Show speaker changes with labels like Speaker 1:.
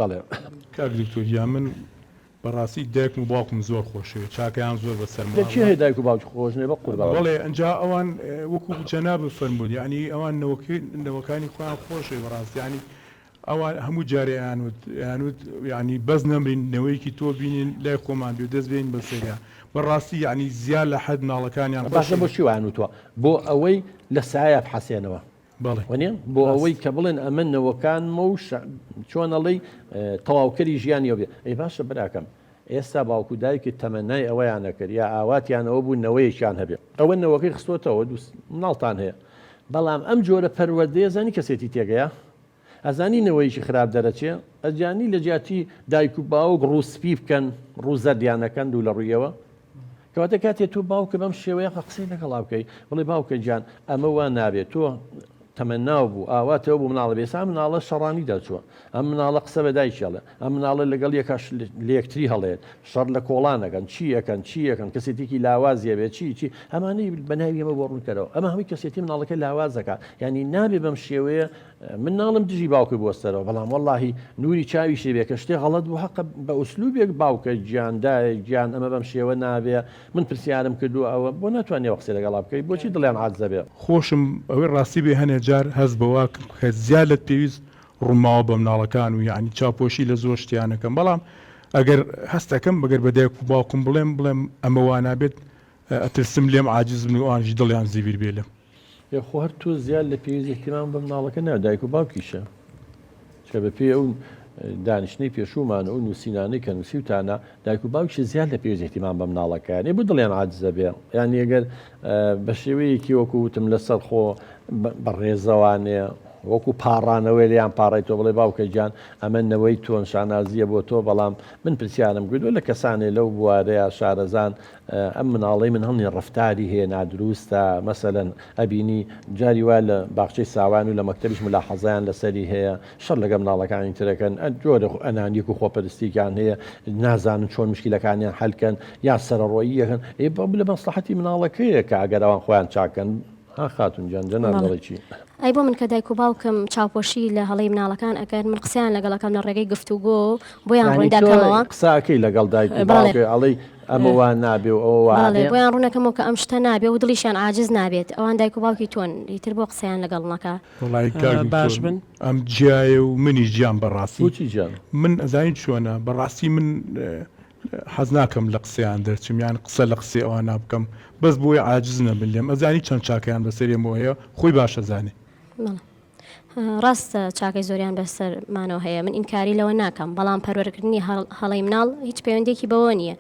Speaker 1: بەڵێ
Speaker 2: کاک دکتۆر من بەڕاستی دایکم و باوکم زۆر خۆشەوێت چاکەیان زۆر بەسەر
Speaker 1: لەچی هەیە دایک و باوکی خۆشنێ بە قوربان
Speaker 2: بەڵێ ئەنجا ئەوان وەکو جەناب فەرموود یعنی ئەوان نەوەکانی خۆیان خۆشەوێ بەڕاستی ینی ئەوان هەموو جارێ یانوت ینی بەس نەمرین نەوەیەکی تۆ بینین لای خۆمان بێ دەست بێن بەسەریا بەڕاستی ینی زیاد لە حەد ناڵەکانیان
Speaker 1: باشە بۆ چی وانوتوە بۆ ئەوەی لە سایە بحەسێنەوە وانە بۆ ئەوەی کە بڵێن ئەمە نەوەکانمە و چۆنەڵی تەواوکەری ژیانیەوە بێ ئەی باشە براکەم ئێستا باوکو دایکی تەمەنای ئەوەیان نەکرد یا ئاواتیانەوە بوو نەوەیەکیان هەبێ ئەوە نەوەکەی خستۆتەوە مناڵتان هەیە بەڵام ئەم جۆرە پەروەردەیە زانی کەسێتی تێگەیە ئەزانی نەوەیەکی خراپ دەرەچێ ئەجانی لە جیاتی دایک و باوک ڕووسپی بکەن ڕووزەردیانەکەن دوو لە ڕوویەوە کەواتە کاتێ تۆ باوکە بەم شێوەیە قسەی لەگەڵا بکەی بڵێ باوکە گیان ئەمە وان نابێت تۆ تەمەناو بوو ئاواتەوە بوو مناڵە بێسا مناڵە شەڕانی دەچووە ئەم مناڵە قسە بەدایکیاڵە ئەم مناڵە لەگەڵ یەکاش لەکتری هەڵێت شەڕ لە کۆڵانەکەن چیەکەن کەسێتێکی لاوازیە بێت چی ئەمانەی بەناوی ئەمە بۆ ڕوونکەرەوە ئەمە هەمووی کەسێتی مناڵەکە لاوازەکە ینی نابێ بەم شێوەیە مناڵم دژی باوکە بۆستەرەوە بەڵام وەڵاهی نوری چاویشێ بێ کە شتێ غەڵەت بوو حەقە بە ئوسلوبێک باوکە گیاندایە گیان ئەمە بەم شێوە نابێ من پرسیارم کردو ئەوە بۆ ناتوانێ قسەی لەگەڵا بکەی بۆچی دڵیان عاجزە بێ
Speaker 2: خۆشم ئەوەی ڕاستی بێ هەنێ جار هەست بەوا کە زیادت پێویست ڕووماوە بە مناڵەکان و یعنی چاپۆشی لە زۆر شتیانەکەم بەڵام ئەگەر هەستەکەم بەگەر بە دایک و باوکم بڵێم ئەمە وانابێت ئەترسم لێم عاجز بن و ئەوانیش دڵیان زیویر بێ لێم
Speaker 1: خۆ هەر تۆ زیاد لە پێویست احتیمام بە مناڵەکە ناو دایک و باوکیشە چکە بە پێ ئەو دانیشتنی پێشومان ئەو نووسینانەی کە نووسیوتانە دایک و باوکی زیاد لە پێویست احتیمام بە مناڵەکەیان بۆ دڵیان عاجزە بێ یانی ئەگەر بە شێوەیەکی وەکو وتم لەسەر خۆ بەڕێزەوانێ وەکو پاڕانەوەی لیان پاڕی تۆ بڵێ باوکە گیان ئەمە نەوەی تۆن شانازیە بۆ تۆ بەڵام من پرسیارم کردو لە کەسانێ لەو بوارەیە شارەزان ئەم مناڵی من هەڵنی ڕفتاری هەیە نادروستە مەسەلەن ئەبینی جاری وا لە باخچەی ساوان و لە مەکتەبیش ملاحەزایان لەسەری هەیە شەڕ لەگە مناڵەکانی ترەکەن جۆرە ئەنانیەک و خۆپەرستییان هەیە نازانن چۆن مشکلەکانیان حەلکەن یا سەرڕۆییەکەن لە مەسلحەتی مناڵەکەیە کە ئەگەر ئەوان خۆیان چاکەن خاتون گیان جەنابڵێکی
Speaker 3: ئەی بۆ من کە دایک و باوکم چاوپۆشی لە هەڵەی مناڵەکان ئەگەر من قسەیان لەگەڵەکەم لە ڕێگەی گفتوگۆ بۆیان ڕوویداکەمەوە
Speaker 1: قساکەی لەگەڵ دایک ئەڵەی ئەمەوان نابێ و ئەوە
Speaker 3: بۆیان ڕوونەکەمەوە کە ئەم شتە نابێ و دڵیشیان عاجز نابێت ئەوان دایک و باوکی تۆن ئیتر بۆ قسەیان لەگەڵ نەکە
Speaker 2: باش بن ئەم جیایە و منی گیان بەڕاستی من ئەزانین چۆنە بەڕاستی من حەز ناکەم لە قسەیان دەرچم یان قسە لە قسەی ئەوان نابکەم بەس بۆی عاجز نەبن لێم ئەزانی چەند چاکەیان بەسەرێمەوە هەیە خۆی باشە زانێ
Speaker 3: ڕاستە چاکەی زۆریان بەسەرمانەوە هەیە من ئینکاری لەوە ناکەم بەڵام پەروەردەکردنی هەڵەی مناڵ هیچ پەیوەندێکی بەوە نییە